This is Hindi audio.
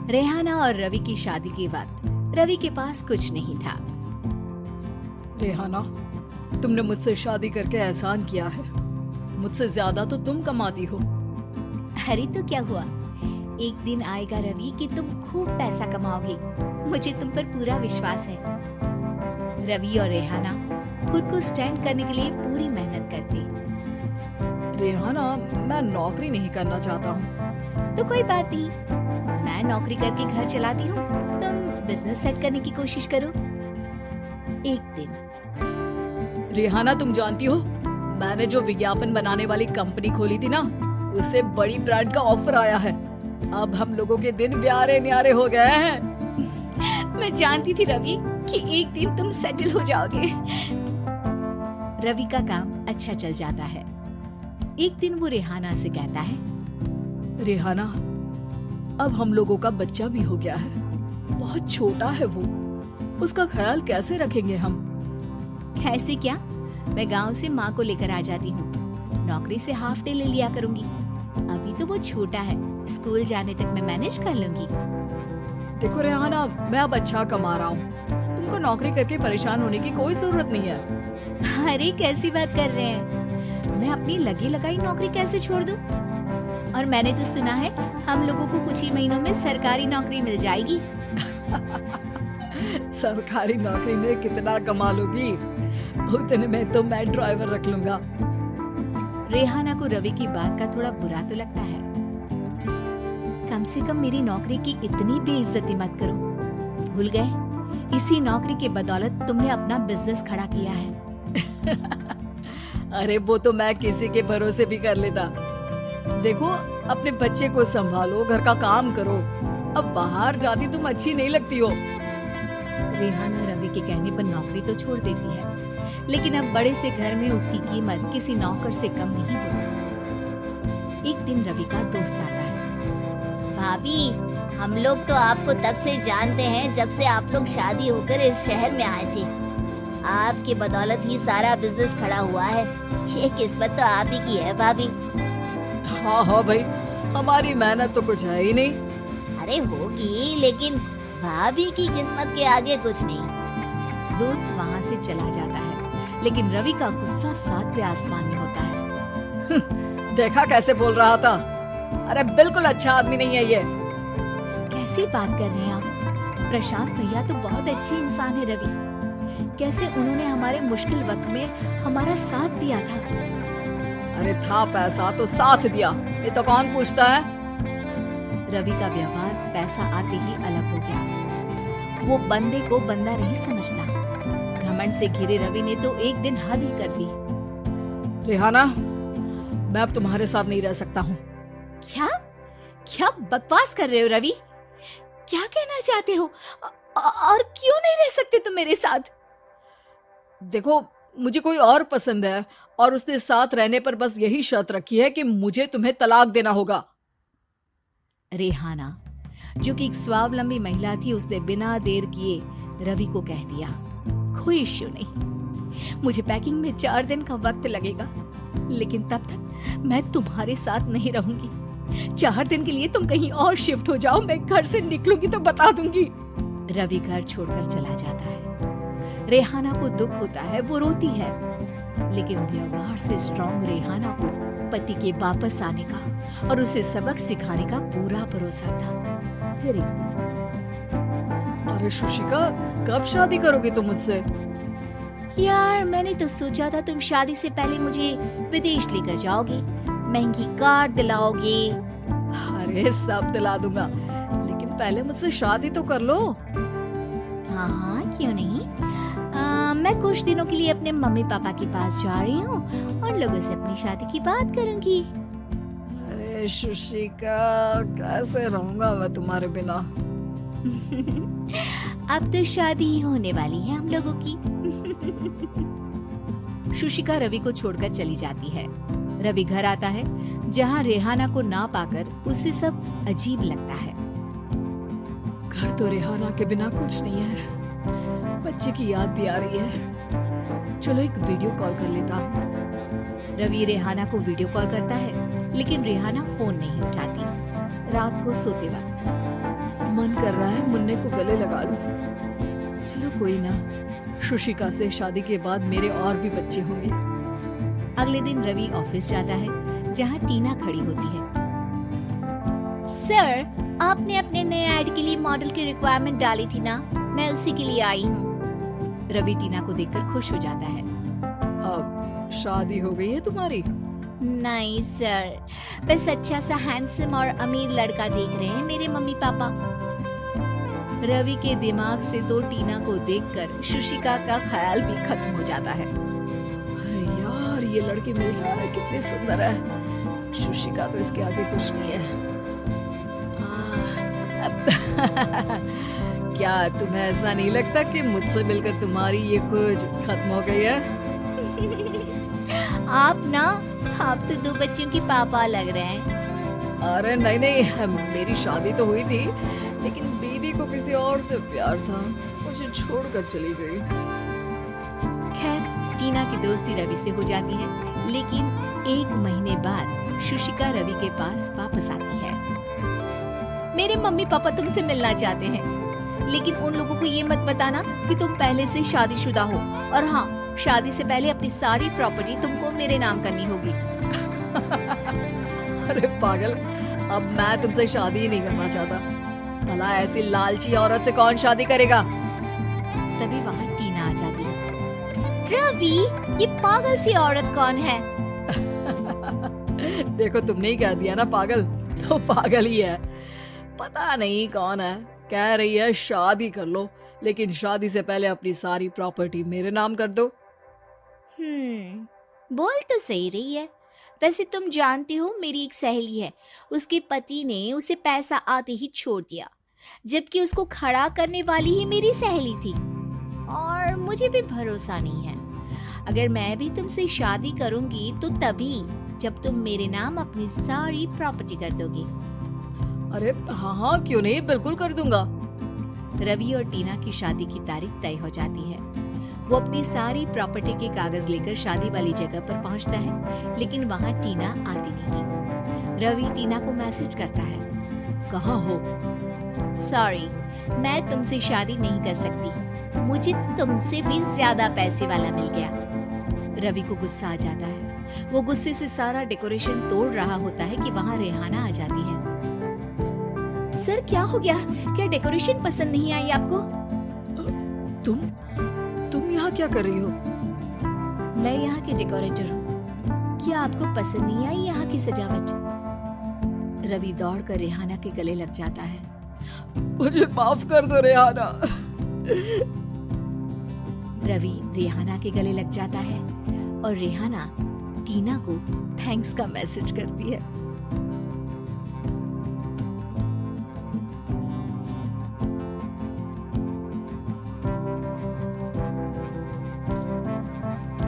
रेहाना और रवि की शादी के वक्त रवि के पास कुछ नहीं था। रेहाना, तुमने मुझसे शादी करके एहसान किया है। मुझसे ज्यादा तो तुम कमाती हो। अरे तो क्या हुआ, एक दिन आएगा रवि कि तुम खूब पैसा कमाओगे। मुझे तुम पर पूरा विश्वास है। रवि और रेहाना खुद को स्टैंड करने के लिए पूरी मेहनत करते। रेहाना, मैं नौकरी नहीं करना चाहता हूँ। तो कोई बात नहीं, मैं नौकरी करके घर चलाती हूँ, तुम बिजनेस सेट करने की कोशिश करो। एक दिन रेहाना, तुम जानती हो मैंने जो विज्ञापन बनाने वाली कंपनी खोली थी ना, उससे बड़ी ब्रांड का ऑफर आया है। अब हम लोगों के दिन प्यारे न्यारे हो गए हैं। मैं जानती थी रवि कि एक दिन तुम सेटल हो जाओगे। रवि का काम अच्छा चल जाता है। एक दिन वो रेहाना से कहता है, रेहाना, अब हम लोगों का बच्चा भी हो गया है। बहुत छोटा है वो, उसका ख्याल कैसे रखेंगे हम? कैसे क्या, मैं गांव से माँ को लेकर आ जाती हूँ। नौकरी से हाफ डे ले लिया करूंगी। अभी तो वो छोटा है, स्कूल जाने तक मैं मैनेज कर लूंगी। देखो रेहाना, मैं अब अच्छा कमा रहा हूँ। तुमको नौकरी करके परेशान होने की कोई जरूरत नहीं है। अरे कैसी बात कर रहे हैं, मैं अपनी लगी लगाई नौकरी कैसे छोड़ दूं? और मैंने तो सुना है हम लोगों को कुछ ही महीनों में सरकारी नौकरी मिल जाएगी। सरकारी नौकरी में कितना कमा लोगी? उतने में तो मैं ड्राइवर रख लूंगा। रेहाना को रवि की बात का थोड़ा बुरा तो लगता है। कम से कम मेरी नौकरी की इतनी बेइज्जती मत करो। भूल गए, इसी नौकरी के बदौलत तुमने अपना बिजनेस खड़ा किया है। अरे वो तो मैं किसी के भरोसे भी कर लेता। देखो, अपने बच्चे को संभालो, घर का काम करो। अब बाहर जाती तुम अच्छी नहीं लगती हो। रेहाना रवि के कहने पर नौकरी तो छोड़ देती है, लेकिन अब बड़े से घर में उसकी कीमत किसी नौकर से कम नहीं होती। एक दिन रवि का दोस्त आता है। भाभी, हम लोग तो आपको तब से जानते हैं जब से आप लोग शादी होकर इस शहर में आए थे। आपकी बदौलत ही सारा बिजनेस खड़ा हुआ है। ये किस्मत तो आप ही की है भाभी। हाँ हाँ भाई, हमारी मेहनत तो कुछ है ही नहीं। अरे होगी, लेकिन भाभी की किस्मत के आगे कुछ नहीं। दोस्त वहाँ से चला जाता है, लेकिन रवि का गुस्सा सातवें आसमान में होता है। देखा कैसे बोल रहा था? अरे बिल्कुल अच्छा आदमी नहीं है ये। कैसी बात कर रहे हैं आप? प्रशांत भैया तो बहुत अच्छे इंसान है रवि। कैसे उन्होंने हमारे मुश्किल वक्त में हमारा साथ दिया था। अरे था पैसा तो साथ दिया, ये तो कौन पूछता है? रवि का व्यवहार पैसा आते ही अलग हो गया। वो बंदे को बंदा नहीं समझता। घमंड से घिरे रवि ने तो एक दिन हद ही कर दी। रेहाना, मैं अब तुम्हारे साथ नहीं रह सकता हूँ। क्या क्या बकवास कर रहे हो रवि? क्या कहना चाहते हो? और क्यों नहीं रह सकते तुम मेरे साथ? देखो, मुझे कोई और पसंद है और उसने साथ रहने पर बस यही शर्त रखी है कि मुझे तुम्हें तलाक देना होगा। रेहाना, जो कि एक स्वावलंबी महिला थी, उसने बिना देर किए रवि को कह दिया, कोई इश्यू नहीं, मुझे पैकिंग में 4 दिन का वक्त लगेगा, लेकिन तब तक मैं तुम्हारे साथ नहीं रहूंगी। 4 दिन के लिए तुम कहीं और शिफ्ट हो जाओ, मैं घर से निकलूंगी तो बता दूंगी। रवि घर छोड़कर चला जाता है। रेहाना को दुख होता है, वो रोती है, लेकिन व्यवहार से स्ट्रॉन्ग रेहाना को पति के वापस आने का और उसे सबक सिखाने का पूरा भरोसा था। फिर एक दिन, अरे शुशिका, कब शादी करोगी तुम मुझसे? यार मैंने तो सोचा था तुम शादी से पहले मुझे विदेश लेकर जाओगे, महंगी कार दिलाओगे। अरे सब दिला दूंगा, लेकिन पहले मुझसे शादी तो कर लो। हाँ हाँ, क्यों नहीं। मैं कुछ दिनों के लिए अपने मम्मी पापा के पास जा रही हूँ और लोगों से अपनी शादी की बात करूंगी। अरे शुशिका, कैसे रहूंगा मैं तुम्हारे बिना? अब तो शादी ही होने वाली है हम लोगों की। शुशिका रवि को छोड़कर चली जाती है। रवि घर आता है, जहाँ रेहाना को ना पाकर उसे सब अजीब लगता है। घर तो रेहाना के बिना कुछ नहीं है, बच्चे की याद भी आ रही है। चलो एक वीडियो कॉल कर लेता हूँ। रवि रेहाना को वीडियो कॉल करता है, लेकिन रेहाना फोन नहीं उठाती। रात को सोते वक्त मन कर रहा है मुन्ने को गले लगा लूं। चलो कोई ना, शुशिका से शादी के बाद मेरे और भी बच्चे होंगे। अगले दिन रवि ऑफिस जाता है जहाँ टीना खड़ी होती है। सर, आपने अपने नए ऐड के लिए मॉडल की रिक्वायरमेंट डाली थी ना, मैं उसी के लिए आई हूँ। रवि टीना को देखकर खुश हो जाता है। अब शादी हो गई है तुम्हारी? नहीं सर, बस अच्छा सा हैंडसम और अमीर लड़का देख रहे हैं मेरे मम्मी पापा। रवि के दिमाग से तो टीना को देखकर शुशिका का ख्याल भी खत्म हो जाता है। अरे यार, ये लड़की मिल जाए कितनी सुंदर है। शुशिका तो इसके आगे कुछ नहीं है। क्या तुम्हें ऐसा नहीं लगता कि मुझसे मिलकर तुम्हारी ये खोज खत्म हो गई है? आप तो 2 बच्चों की पापा लग रहे हैं। अरे नहीं नहीं, मेरी शादी तो हुई थी, लेकिन बीवी को किसी और से प्यार था, मुझे छोड़कर चली गई। खैर, टीना की दोस्ती रवि से हो जाती है, लेकिन 1 महीने बाद शुशिका रवि के पास वापस आती है। मेरे मम्मी पापा तुमसे मिलना चाहते हैं, लेकिन उन लोगों को ये मत बताना कि तुम पहले से शादीशुदा हो, और हाँ, शादी से पहले अपनी सारी प्रॉपर्टी तुमको मेरे नाम करनी होगी। अरे पागल, अब मैं तुमसे शादी ही नहीं करना चाहता। भला ऐसी लालची औरत से कौन शादी करेगा? तभी वहाँ टीना आ जाती है। रवि, ये पागल सी औरत कौन है? देखो, तुमने ही कह दिया ना पागल, तो पागल ही है। पता नहीं कौन है, कह रही है शादी कर लो, लेकिन शादी से पहले अपनी सारी प्रॉपर्टी मेरे नाम कर दो। बोल तो सही रही है। वैसे तुम जानती हो, मेरी एक सहेली है, उसके पति ने उसे पैसा आते ही छोड़ दिया, जबकि उसको खड़ा करने वाली ही मेरी सहेली थी। और मुझे भी भरोसा नहीं है, अगर मैं भी तुमसे शादी करूंगी तो तभी जब तुम मेरे नाम अपनी सारी प्रॉपर्टी कर दोगी। अरे हाँ हाँ, क्यों नहीं, बिल्कुल कर दूंगा। रवि और टीना की शादी की तारीख तय हो जाती है। वो अपनी सारी प्रॉपर्टी के कागज लेकर शादी वाली जगह पर पहुंचता है, लेकिन वहां टीना आती नहीं। रवि टीना को मैसेज करता है, कहाँ हो? सॉरी, मैं तुमसे शादी नहीं कर सकती, मुझे तुमसे भी ज्यादा पैसे वाला मिल गया। रवि को गुस्सा आ जाता है। वो गुस्से से सारा डेकोरेशन तोड़ रहा होता है कि वहाँ रेहाना आ जाती है। सर, क्या हो गया? क्या डेकोरेशन पसंद नहीं आई आपको? तुम यहाँ क्या कर रही हो? मैं यहाँ की डेकोरेटर हूँ। क्या आपको पसंद नहीं आई यहाँ की सजावट? रवि दौड़कर रेहाना के गले लग जाता है। मुझे माफ कर दो रेहाना। रवि रेहाना के गले लग जाता है और रेहाना टीना को थैंक्स का मैसेज करती है।